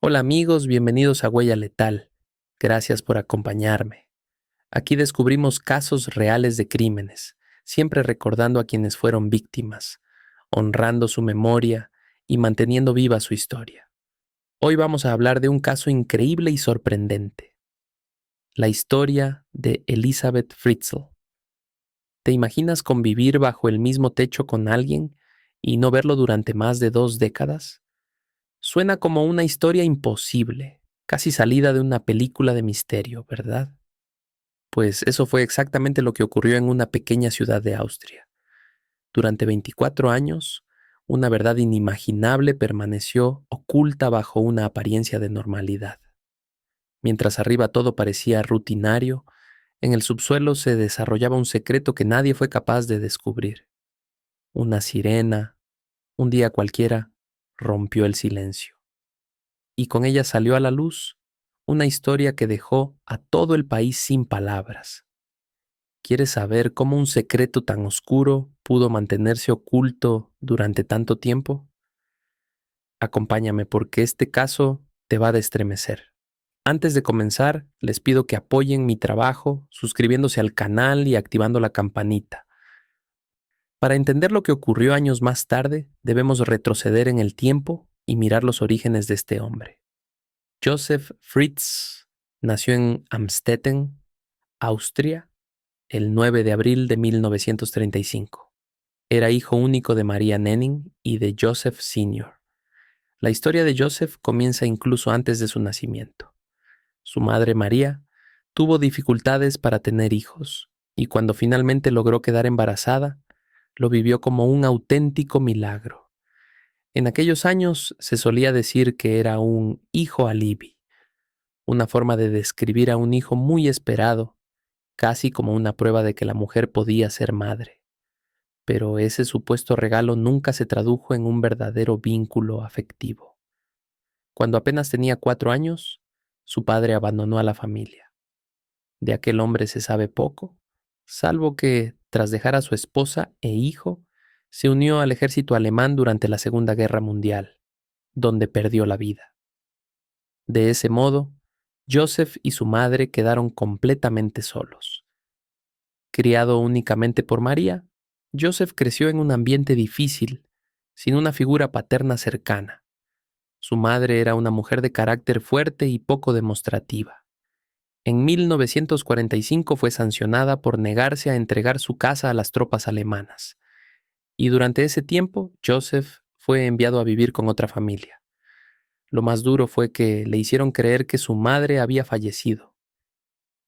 Hola amigos, bienvenidos a Huella Letal. Gracias por acompañarme. Aquí descubrimos casos reales de crímenes, siempre recordando a quienes fueron víctimas, honrando su memoria y manteniendo viva su historia. Hoy vamos a hablar de un caso increíble y sorprendente, la historia de Elizabeth Fritzl. ¿Te imaginas convivir bajo el mismo techo con alguien y no verlo durante más de 2 décadas? Suena como una historia imposible, casi salida de una película de misterio, ¿verdad? Pues eso fue exactamente lo que ocurrió en una pequeña ciudad de Austria. Durante 24 años, una verdad inimaginable permaneció oculta bajo una apariencia de normalidad. Mientras arriba todo parecía rutinario, en el subsuelo se desarrollaba un secreto que nadie fue capaz de descubrir. Una sirena, un día cualquiera, rompió el silencio. Y con ella salió a la luz una historia que dejó a todo el país sin palabras. ¿Quieres saber cómo un secreto tan oscuro pudo mantenerse oculto durante tanto tiempo? Acompáñame porque este caso te va a estremecer. Antes de comenzar, les pido que apoyen mi trabajo suscribiéndose al canal y activando la campanita. Para entender lo que ocurrió años más tarde, debemos retroceder en el tiempo y mirar los orígenes de este hombre. Joseph Fritz nació en Amstetten, Austria, el 9 de abril de 1935. Era hijo único de María Nenning y de Joseph Sr. La historia de Joseph comienza incluso antes de su nacimiento. Su madre María tuvo dificultades para tener hijos y cuando finalmente logró quedar embarazada, lo vivió como un auténtico milagro. En aquellos años se solía decir que era un hijo alibi, una forma de describir a un hijo muy esperado, casi como una prueba de que la mujer podía ser madre. Pero ese supuesto regalo nunca se tradujo en un verdadero vínculo afectivo. Cuando apenas tenía 4 años, su padre abandonó a la familia. De aquel hombre se sabe poco, salvo que, tras dejar a su esposa e hijo, se unió al ejército alemán durante la Segunda Guerra Mundial, donde perdió la vida. De ese modo, Joseph y su madre quedaron completamente solos. Criado únicamente por María, Joseph creció en un ambiente difícil, sin una figura paterna cercana. Su madre era una mujer de carácter fuerte y poco demostrativa. En 1945 fue sancionada por negarse a entregar su casa a las tropas alemanas, y durante ese tiempo Joseph fue enviado a vivir con otra familia. Lo más duro fue que le hicieron creer que su madre había fallecido.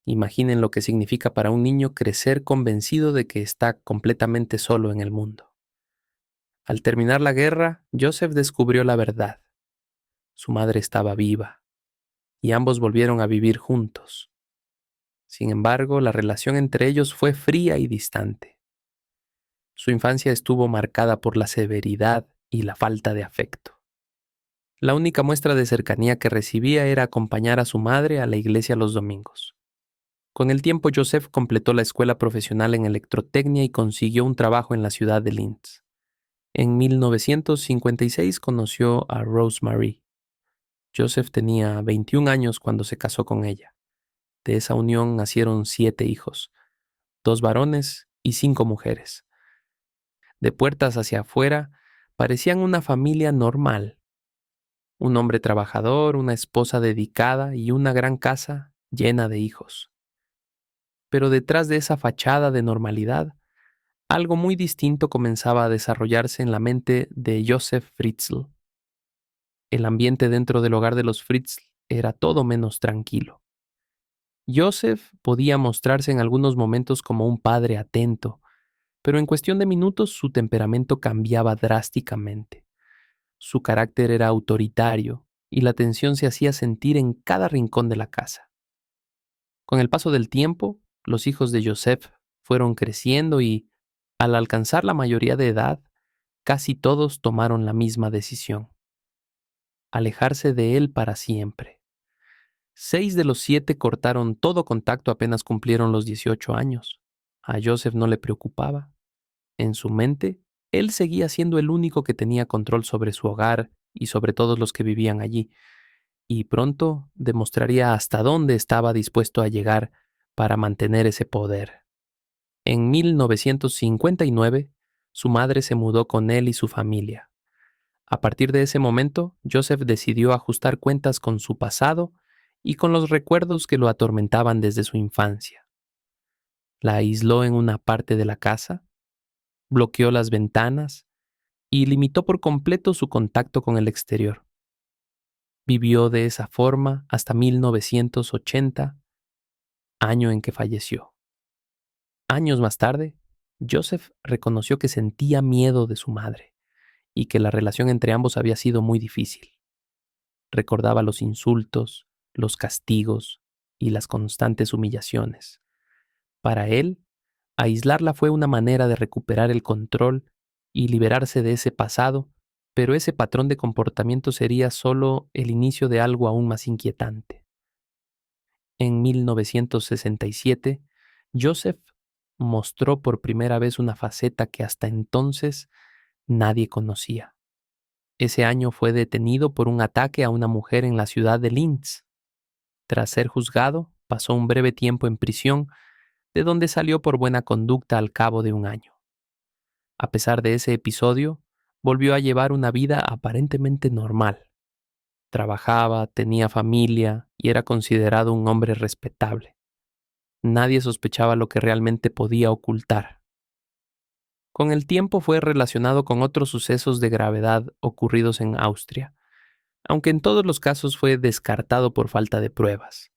Imaginen lo que significa para un niño crecer convencido de que está completamente solo en el mundo. Al terminar la guerra, Joseph descubrió la verdad. Su madre estaba viva, y ambos volvieron a vivir juntos. Sin embargo, la relación entre ellos fue fría y distante. Su infancia estuvo marcada por la severidad y la falta de afecto. La única muestra de cercanía que recibía era acompañar a su madre a la iglesia los domingos. Con el tiempo, Joseph completó la escuela profesional en electrotecnia y consiguió un trabajo en la ciudad de Linz. En 1956 conoció a Rosemary. Joseph tenía 21 años cuando se casó con ella. De esa unión nacieron 7 hijos, 2 varones y 5 mujeres. De puertas hacia afuera, parecían una familia normal. Un hombre trabajador, una esposa dedicada y una gran casa llena de hijos. Pero detrás de esa fachada de normalidad, algo muy distinto comenzaba a desarrollarse en la mente de Joseph Fritzl. El ambiente dentro del hogar de los Fritzl era todo menos tranquilo. Joseph podía mostrarse en algunos momentos como un padre atento, pero en cuestión de minutos su temperamento cambiaba drásticamente. Su carácter era autoritario y la tensión se hacía sentir en cada rincón de la casa. Con el paso del tiempo, los hijos de Joseph fueron creciendo y, al alcanzar la mayoría de edad, casi todos tomaron la misma decisión: alejarse de él para siempre. 6 de los 7 cortaron todo contacto apenas cumplieron los 18 años. A Joseph no le preocupaba. En su mente, él seguía siendo el único que tenía control sobre su hogar y sobre todos los que vivían allí. y pronto demostraría hasta dónde estaba dispuesto a llegar para mantener ese poder. En 1959, su madre se mudó con él y su familia. A partir de ese momento, Joseph decidió ajustar cuentas con su pasado y con los recuerdos que lo atormentaban desde su infancia. La aisló en una parte de la casa, bloqueó las ventanas y limitó por completo su contacto con el exterior. Vivió de esa forma hasta 1980, año en que falleció. Años más tarde, Joseph reconoció que sentía miedo de su madre y que la relación entre ambos había sido muy difícil. Recordaba los insultos, los castigos y las constantes humillaciones. Para él, aislarla fue una manera de recuperar el control y liberarse de ese pasado, pero ese patrón de comportamiento sería solo el inicio de algo aún más inquietante. En 1967, Joseph mostró por primera vez una faceta que hasta entonces nadie conocía. Ese año fue detenido por un ataque a una mujer en la ciudad de Linz. Tras ser juzgado, pasó un breve tiempo en prisión, de donde salió por buena conducta al cabo de un año. A pesar de ese episodio, volvió a llevar una vida aparentemente normal. Trabajaba, tenía familia y era considerado un hombre respetable. Nadie sospechaba lo que realmente podía ocultar. Con el tiempo fue relacionado con otros sucesos de gravedad ocurridos en Austria, aunque en todos los casos fue descartado por falta de pruebas.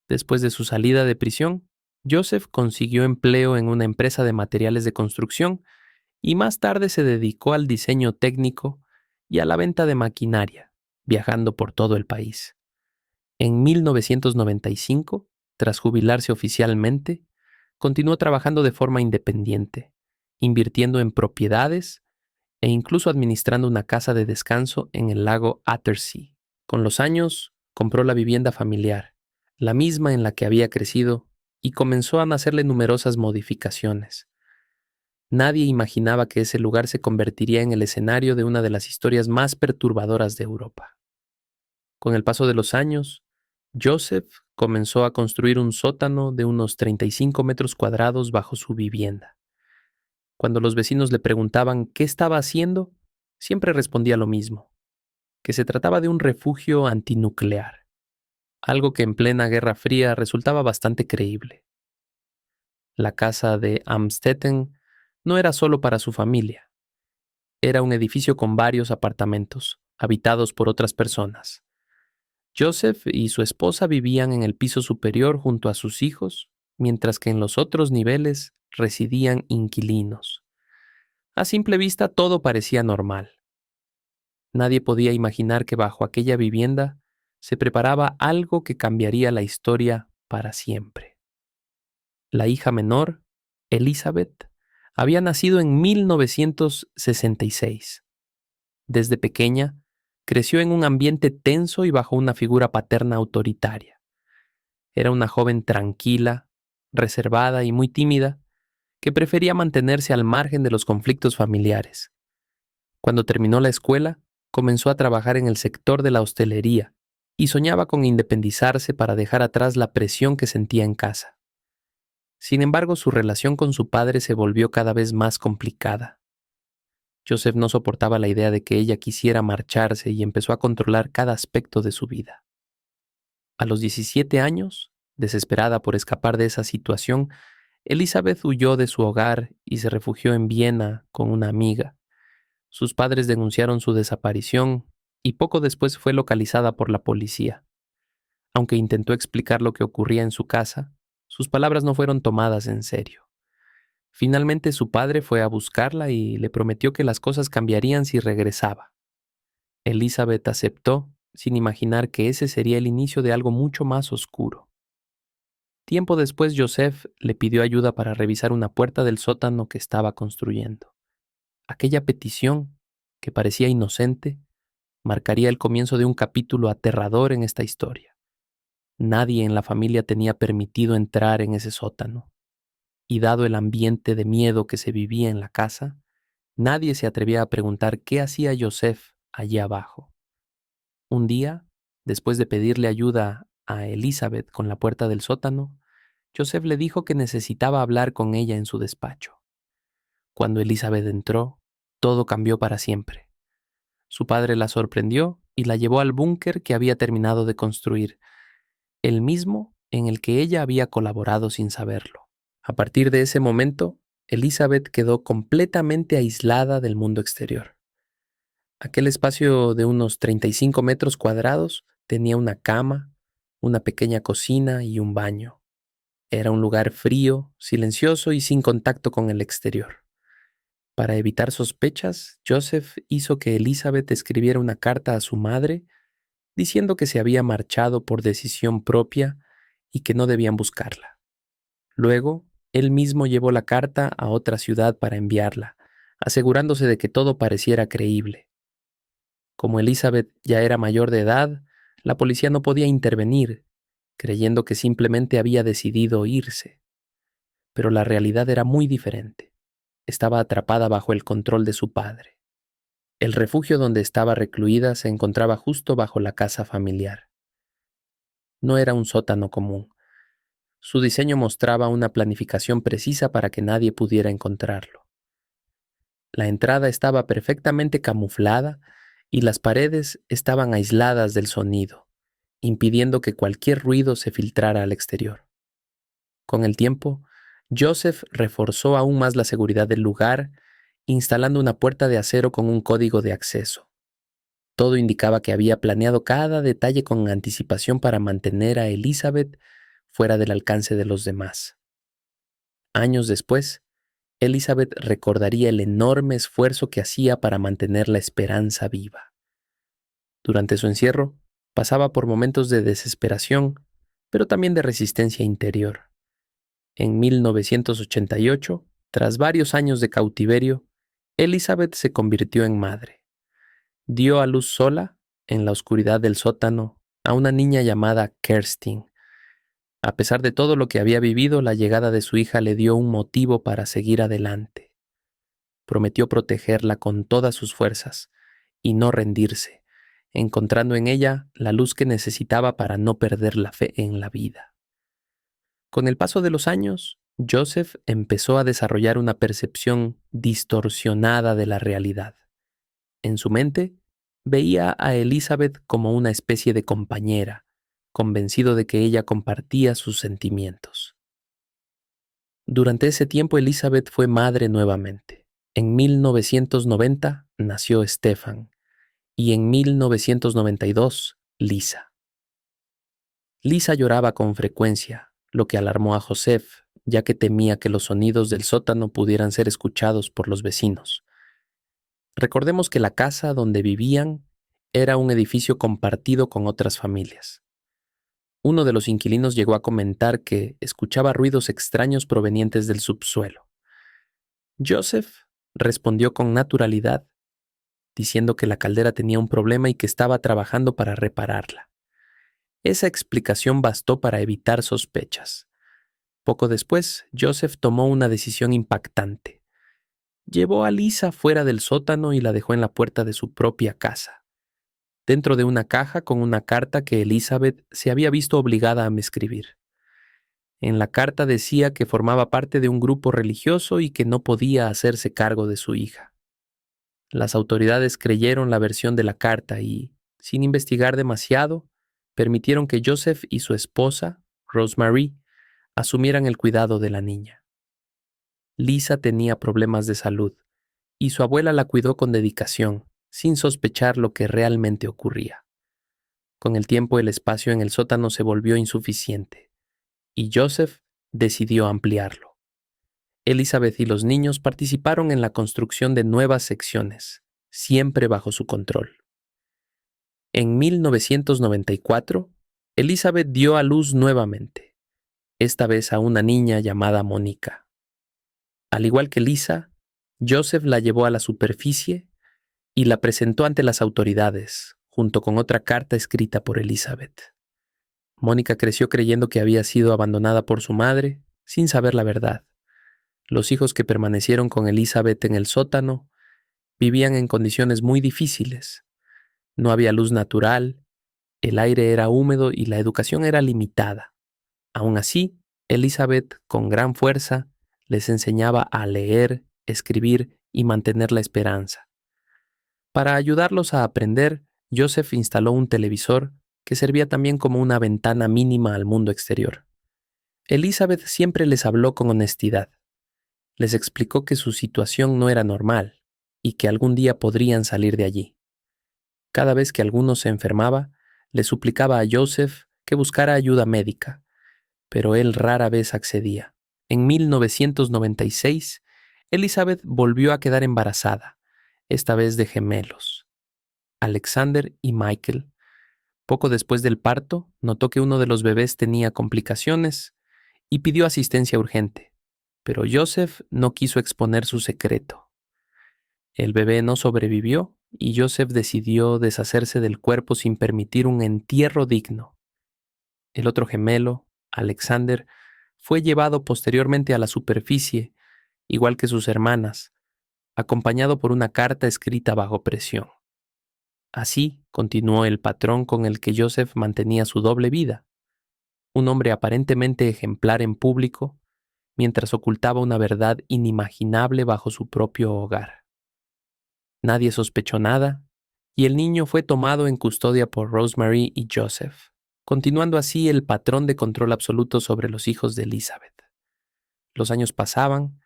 Después de su salida de prisión, Joseph consiguió empleo en una empresa de materiales de construcción y más tarde se dedicó al diseño técnico y a la venta de maquinaria, viajando por todo el país. En 1995, tras jubilarse oficialmente, continuó trabajando de forma independiente, invirtiendo en propiedades e incluso administrando una casa de descanso en el lago Attersee. Con los años, compró la vivienda familiar, la misma en la que había crecido, y comenzó a hacerle numerosas modificaciones. Nadie imaginaba que ese lugar se convertiría en el escenario de una de las historias más perturbadoras de Europa. Con el paso de los años, Joseph comenzó a construir un sótano de unos 35 metros cuadrados bajo su vivienda. Cuando los vecinos le preguntaban qué estaba haciendo, siempre respondía lo mismo, que se trataba de un refugio antinuclear, algo que en plena Guerra Fría resultaba bastante creíble. La casa de Amstetten no era solo para su familia, era un edificio con varios apartamentos, habitados por otras personas. Joseph y su esposa vivían en el piso superior junto a sus hijos, mientras que en los otros niveles residían inquilinos. A simple vista todo parecía normal. Nadie podía imaginar que bajo aquella vivienda se preparaba algo que cambiaría la historia para siempre. La hija menor, Elizabeth, había nacido en 1966. Desde pequeña, creció en un ambiente tenso y bajo una figura paterna autoritaria. Era una joven tranquila, reservada y muy tímida, que prefería mantenerse al margen de los conflictos familiares. Cuando terminó la escuela, comenzó a trabajar en el sector de la hostelería y soñaba con independizarse para dejar atrás la presión que sentía en casa. Sin embargo, su relación con su padre se volvió cada vez más complicada. Joseph no soportaba la idea de que ella quisiera marcharse y empezó a controlar cada aspecto de su vida. A los 17 años, desesperada por escapar de esa situación, Elizabeth huyó de su hogar y se refugió en Viena con una amiga. Sus padres denunciaron su desaparición y poco después fue localizada por la policía. Aunque intentó explicar lo que ocurría en su casa, sus palabras no fueron tomadas en serio. Finalmente su padre fue a buscarla y le prometió que las cosas cambiarían si regresaba. Elizabeth aceptó, sin imaginar que ese sería el inicio de algo mucho más oscuro. Tiempo después, Joseph le pidió ayuda para revisar una puerta del sótano que estaba construyendo. Aquella petición, que parecía inocente, marcaría el comienzo de un capítulo aterrador en esta historia. Nadie en la familia tenía permitido entrar en ese sótano, y dado el ambiente de miedo que se vivía en la casa, nadie se atrevía a preguntar qué hacía Joseph allí abajo. Un día, Después de pedirle ayuda a Elizabeth con la puerta del sótano, Joseph le dijo que necesitaba hablar con ella en su despacho. Cuando Elizabeth entró, todo cambió para siempre. Su padre la sorprendió y la llevó al búnker que había terminado de construir, el mismo en el que ella había colaborado sin saberlo. A partir de ese momento, Elizabeth quedó completamente aislada del mundo exterior. Aquel espacio de unos 35 metros cuadrados tenía una cama, una pequeña cocina y un baño. Era un lugar frío, silencioso y sin contacto con el exterior. Para evitar sospechas, Joseph hizo que Elizabeth escribiera una carta a su madre diciendo que se había marchado por decisión propia y que no debían buscarla. Luego, él mismo llevó la carta a otra ciudad para enviarla, asegurándose de que todo pareciera creíble. Como Elizabeth ya era mayor de edad, la policía no podía intervenir, creyendo que simplemente había decidido irse. Pero la realidad era muy diferente. Estaba atrapada bajo el control de su padre. El refugio donde estaba recluida se encontraba justo bajo la casa familiar. No era un sótano común. Su diseño mostraba una planificación precisa para que nadie pudiera encontrarlo. La entrada estaba perfectamente camuflada y las paredes estaban aisladas del sonido, impidiendo que cualquier ruido se filtrara al exterior. Con el tiempo, Joseph reforzó aún más la seguridad del lugar, instalando una puerta de acero con un código de acceso. Todo indicaba que había planeado cada detalle con anticipación para mantener a Elizabeth fuera del alcance de los demás. Años después, Elizabeth recordaría el enorme esfuerzo que hacía para mantener la esperanza viva. Durante su encierro, pasaba por momentos de desesperación, pero también de resistencia interior. En 1988, tras varios años de cautiverio, Elizabeth se convirtió en madre. Dio a luz sola, en la oscuridad del sótano, a una niña llamada Kerstin. A pesar de todo lo que había vivido, la llegada de su hija le dio un motivo para seguir adelante. Prometió protegerla con todas sus fuerzas y no rendirse, encontrando en ella la luz que necesitaba para no perder la fe en la vida. Con el paso de los años, Joseph empezó a desarrollar una percepción distorsionada de la realidad. En su mente, veía a Elizabeth como una especie de compañera, convencido de que ella compartía sus sentimientos. Durante ese tiempo, Elizabeth fue madre nuevamente. En 1990 nació Stefan y en 1992 Lisa. Lisa lloraba con frecuencia, lo que alarmó a Joseph, ya que temía que los sonidos del sótano pudieran ser escuchados por los vecinos. Recordemos que la casa donde vivían era un edificio compartido con otras familias. Uno de los inquilinos llegó a comentar que escuchaba ruidos extraños provenientes del subsuelo. Joseph respondió con naturalidad, diciendo que la caldera tenía un problema y que estaba trabajando para repararla. Esa explicación bastó para evitar sospechas. Poco después, Joseph tomó una decisión impactante. Llevó a Lisa fuera del sótano y la dejó en la puerta de su propia casa, dentro de una caja con una carta que Elizabeth se había visto obligada a escribir. En la carta decía que formaba parte de un grupo religioso y que no podía hacerse cargo de su hija. Las autoridades creyeron la versión de la carta y, sin investigar demasiado, permitieron que Joseph y su esposa, Rosemary, asumieran el cuidado de la niña. Lisa tenía problemas de salud y su abuela la cuidó con dedicación, sin sospechar lo que realmente ocurría. Con el tiempo, el espacio en el sótano se volvió insuficiente y Joseph decidió ampliarlo. Elizabeth y los niños participaron en la construcción de nuevas secciones, siempre bajo su control. En 1994, Elizabeth dio a luz nuevamente, esta vez a una niña llamada Mónica. Al igual que Lisa, Joseph la llevó a la superficie y la presentó ante las autoridades, junto con otra carta escrita por Elizabeth. Mónica creció creyendo que había sido abandonada por su madre, sin saber la verdad. Los hijos que permanecieron con Elizabeth en el sótano vivían en condiciones muy difíciles. No había luz natural El aire era húmedo y la educación era limitada. Aún así, Elizabeth, con gran fuerza, les enseñaba a leer, escribir y mantener la esperanza. Para ayudarlos a aprender, Joseph instaló un televisor que servía también como una ventana mínima al mundo exterior. Elizabeth siempre les habló con honestidad. Les explicó que su situación no era normal y que algún día podrían salir de allí. Cada vez que alguno se enfermaba, le suplicaba a Joseph que buscara ayuda médica, pero él rara vez accedía. En 1996, Elizabeth volvió a quedar embarazada, esta vez de gemelos, Alexander y Michael. Poco después del parto, notó que uno de los bebés tenía complicaciones y pidió asistencia urgente, pero Joseph no quiso exponer su secreto. El bebé no sobrevivió y Joseph decidió deshacerse del cuerpo sin permitir un entierro digno. El otro gemelo, Alexander, fue llevado posteriormente a la superficie, igual que sus hermanas, acompañado por una carta escrita bajo presión. Así continuó el patrón con el que Joseph mantenía su doble vida, un hombre aparentemente ejemplar en público, mientras ocultaba una verdad inimaginable bajo su propio hogar. Nadie sospechó nada, y el niño fue tomado en custodia por Rosemary y Joseph, continuando así el patrón de control absoluto sobre los hijos de Elizabeth. Los años pasaban,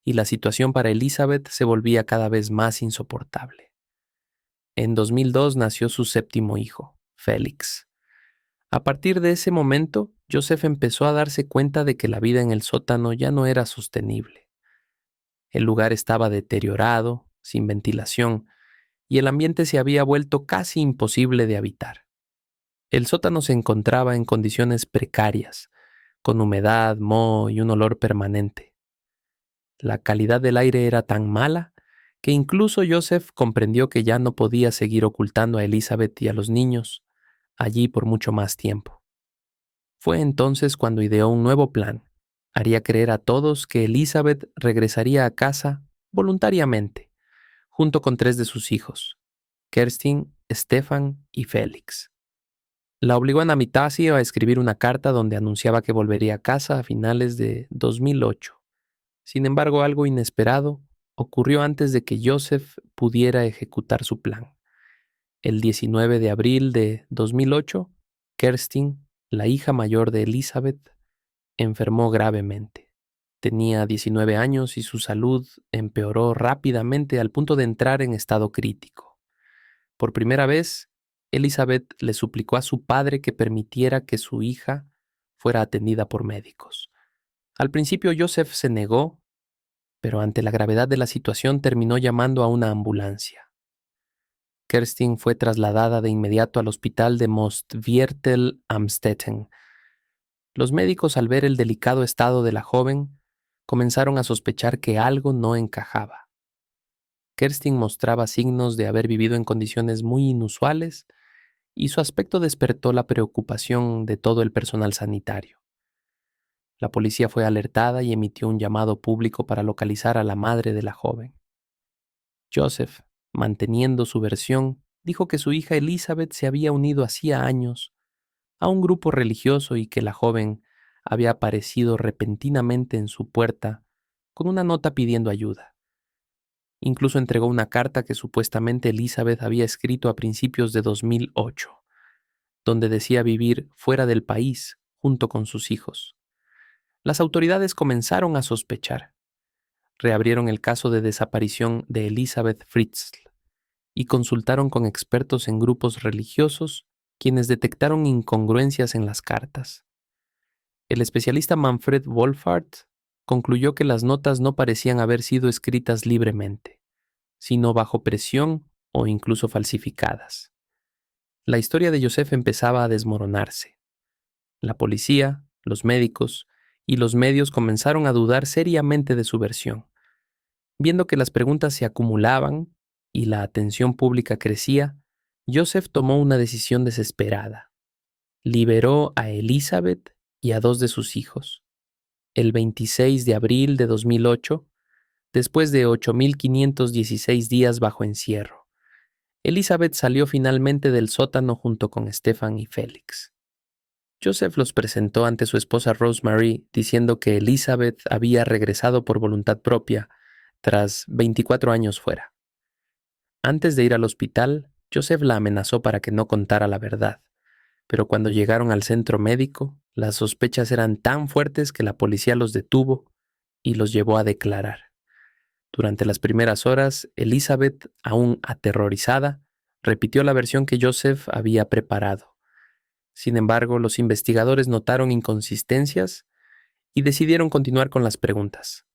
y la situación para Elizabeth se volvía cada vez más insoportable. En 2002 nació su séptimo hijo, Félix. A partir de ese momento, Joseph empezó a darse cuenta de que la vida en el sótano ya no era sostenible. El lugar estaba deteriorado, sin ventilación, y el ambiente se había vuelto casi imposible de habitar. El sótano se encontraba en condiciones precarias, con humedad, moho y un olor permanente. La calidad del aire era tan mala que incluso Joseph comprendió que ya no podía seguir ocultando a Elizabeth y a los niños allí por mucho más tiempo. Fue entonces cuando ideó un nuevo plan. Haría creer a todos que Elizabeth regresaría a casa voluntariamente, junto con 3 de sus hijos, Kerstin, Stefan y Félix. La obligó a Anastasia a escribir una carta donde anunciaba que volvería a casa a finales de 2008. Sin embargo, algo inesperado ocurrió antes de que Joseph pudiera ejecutar su plan. El 19 de abril de 2008, Kerstin, la hija mayor de Elizabeth, enfermó gravemente. Tenía 19 años y su salud empeoró rápidamente al punto de entrar en estado crítico. Por primera vez, Elizabeth le suplicó a su padre que permitiera que su hija fuera atendida por médicos. Al principio Joseph se negó, pero ante la gravedad de la situación terminó llamando a una ambulancia. Kerstin fue trasladada de inmediato al hospital de Mostviertel Amstetten. Los médicos, al ver el delicado estado de la joven, comenzaron a sospechar que algo no encajaba. Kerstin mostraba signos de haber vivido en condiciones muy inusuales y su aspecto despertó la preocupación de todo el personal sanitario. La policía fue alertada y emitió un llamado público para localizar a la madre de la joven. Joseph, manteniendo su versión, dijo que su hija Elizabeth se había unido hacía años a un grupo religioso y que la joven había aparecido repentinamente en su puerta con una nota pidiendo ayuda. Incluso entregó una carta que supuestamente Elizabeth había escrito a principios de 2008, donde decía vivir fuera del país junto con sus hijos. Las autoridades comenzaron a sospechar. Reabrieron el caso de desaparición de Elizabeth Fritzl y consultaron con expertos en grupos religiosos quienes detectaron incongruencias en las cartas. El especialista Manfred Wolfart concluyó que las notas no parecían haber sido escritas libremente, sino bajo presión o incluso falsificadas. La historia de Joseph empezaba a desmoronarse. La policía, los médicos y los medios comenzaron a dudar seriamente de su versión. Viendo que las preguntas se acumulaban y la atención pública crecía, Joseph tomó una decisión desesperada. Liberó a Elizabeth y a 2 de sus hijos. El 26 de abril de 2008, después de 8.516 días bajo encierro, Elizabeth salió finalmente del sótano junto con Stefan y Félix. Joseph los presentó ante su esposa Rosemary diciendo que Elizabeth había regresado por voluntad propia tras 24 años fuera. Antes de ir al hospital, Joseph la amenazó para que no contara la verdad, pero cuando llegaron al centro médico, las sospechas eran tan fuertes que la policía los detuvo y los llevó a declarar. Durante las primeras horas, Elizabeth, aún aterrorizada, repitió la versión que Joseph había preparado. Sin embargo, los investigadores notaron inconsistencias y decidieron continuar con las preguntas,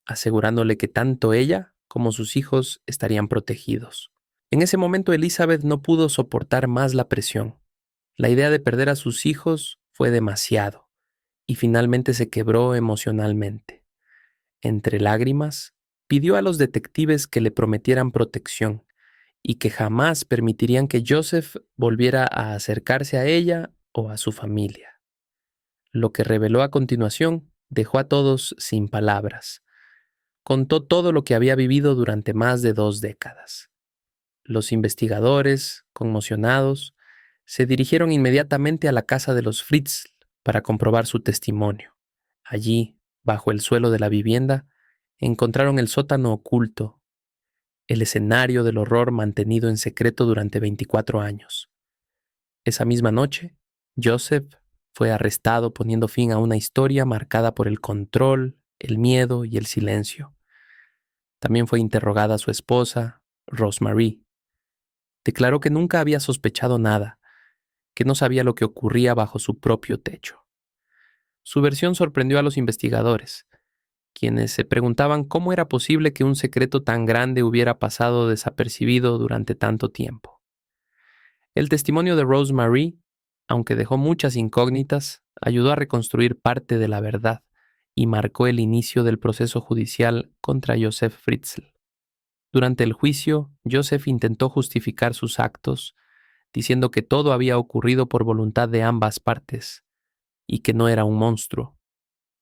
asegurándole que tanto ella como sus hijos estarían protegidos. En ese momento, Elizabeth no pudo soportar más la presión. La idea de perder a sus hijos fue demasiado y finalmente se quebró emocionalmente. Entre lágrimas, pidió a los detectives que le prometieran protección y que jamás permitirían que Joseph volviera a acercarse a ella o a su familia. Lo que reveló a continuación dejó a todos sin palabras. Contó todo lo que había vivido durante más de 2 décadas. Los investigadores, conmocionados, se dirigieron inmediatamente a la casa de los Fritzl para comprobar su testimonio. Allí, bajo el suelo de la vivienda, encontraron el sótano oculto, el escenario del horror mantenido en secreto durante 24 años. Esa misma noche, Joseph fue arrestado poniendo fin a una historia marcada por el control, el miedo y el silencio. También fue interrogada su esposa, Rosemary. Declaró que nunca había sospechado nada, que no sabía lo que ocurría bajo su propio techo. Su versión sorprendió a los investigadores, quienes se preguntaban cómo era posible que un secreto tan grande hubiera pasado desapercibido durante tanto tiempo. El testimonio de Rosemary, aunque dejó muchas incógnitas, ayudó a reconstruir parte de la verdad y marcó el inicio del proceso judicial contra Joseph Fritzl. Durante el juicio, Joseph intentó justificar sus actos, diciendo que todo había ocurrido por voluntad de ambas partes y que no era un monstruo.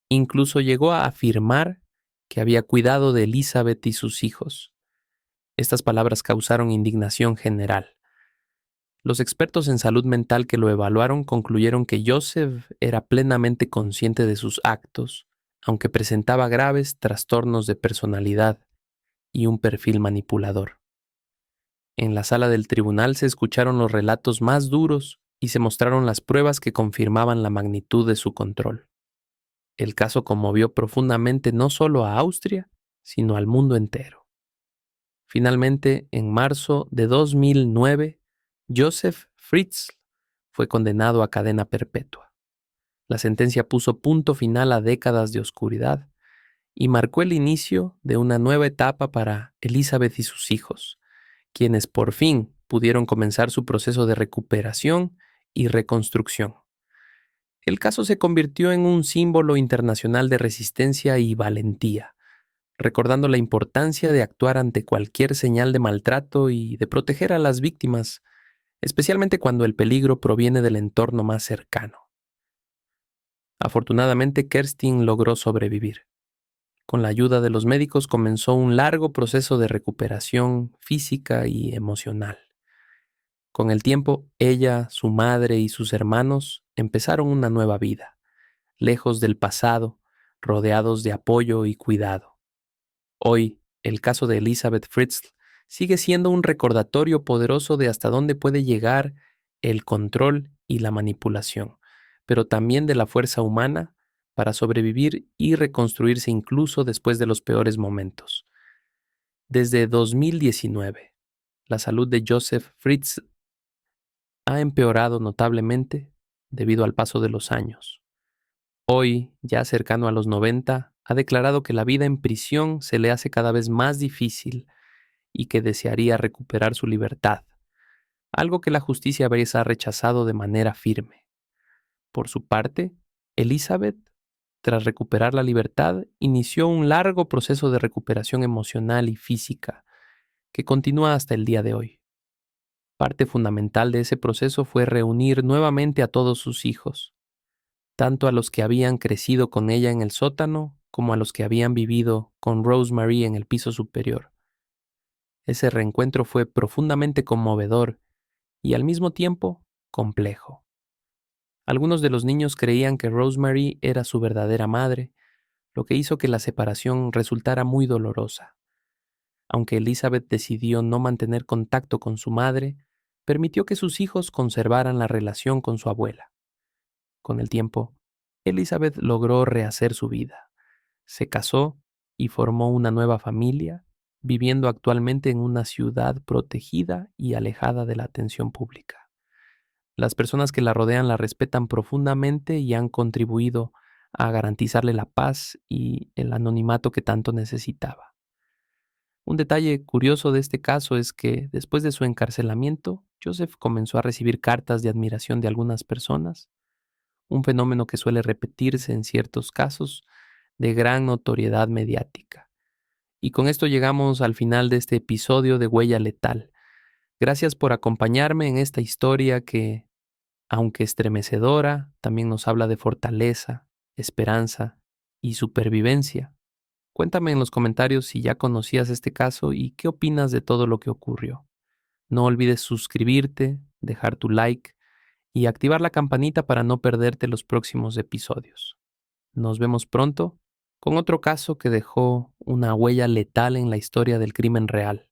Incluso llegó a afirmar que había cuidado de Elizabeth y sus hijos. Estas palabras causaron indignación general. Los expertos en salud mental que lo evaluaron concluyeron que Joseph era plenamente consciente de sus actos, aunque presentaba graves trastornos de personalidad y un perfil manipulador. En la sala del tribunal se escucharon los relatos más duros y se mostraron las pruebas que confirmaban la magnitud de su control. El caso conmovió profundamente no solo a Austria, sino al mundo entero. Finalmente, en marzo de 2009, Joseph Fritzl fue condenado a cadena perpetua. La sentencia puso punto final a décadas de oscuridad y marcó el inicio de una nueva etapa para Elizabeth y sus hijos, quienes por fin pudieron comenzar su proceso de recuperación y reconstrucción. El caso se convirtió en un símbolo internacional de resistencia y valentía, recordando la importancia de actuar ante cualquier señal de maltrato y de proteger a las víctimas, especialmente cuando el peligro proviene del entorno más cercano. Afortunadamente, Kerstin logró sobrevivir. Con la ayuda de los médicos comenzó un largo proceso de recuperación física y emocional. Con el tiempo, ella, su madre y sus hermanos empezaron una nueva vida, lejos del pasado, rodeados de apoyo y cuidado. Hoy, el caso de Elizabeth Fritzl sigue siendo un recordatorio poderoso de hasta dónde puede llegar el control y la manipulación, pero también de la fuerza humana para sobrevivir y reconstruirse incluso después de los peores momentos. Desde 2019, la salud de Joseph Fritzl ha empeorado notablemente debido al paso de los años. Hoy, ya cercano a los 90, ha declarado que la vida en prisión se le hace cada vez más difícil y que desearía recuperar su libertad, algo que la justicia belga ha rechazado de manera firme. Por su parte, Elizabeth, tras recuperar la libertad, inició un largo proceso de recuperación emocional y física que continúa hasta el día de hoy. Parte fundamental de ese proceso fue reunir nuevamente a todos sus hijos, tanto a los que habían crecido con ella en el sótano como a los que habían vivido con Rosemary en el piso superior. Ese reencuentro fue profundamente conmovedor y al mismo tiempo complejo. Algunos de los niños creían que Rosemary era su verdadera madre, lo que hizo que la separación resultara muy dolorosa. Aunque Elizabeth decidió no mantener contacto con su madre, permitió que sus hijos conservaran la relación con su abuela. Con el tiempo, Elizabeth logró rehacer su vida. Se casó y formó una nueva familia, viviendo actualmente en una ciudad protegida y alejada de la atención pública. Las personas que la rodean la respetan profundamente y han contribuido a garantizarle la paz y el anonimato que tanto necesitaba. Un detalle curioso de este caso es que después de su encarcelamiento, Joseph comenzó a recibir cartas de admiración de algunas personas, un fenómeno que suele repetirse en ciertos casos de gran notoriedad mediática. Y con esto llegamos al final de este episodio de Huella Letal. Gracias por acompañarme en esta historia que, aunque estremecedora, también nos habla de fortaleza, esperanza y supervivencia. Cuéntame en los comentarios si ya conocías este caso y qué opinas de todo lo que ocurrió. No olvides suscribirte, dejar tu like y activar la campanita para no perderte los próximos episodios. Nos vemos pronto con otro caso que dejó una huella letal en la historia del crimen real.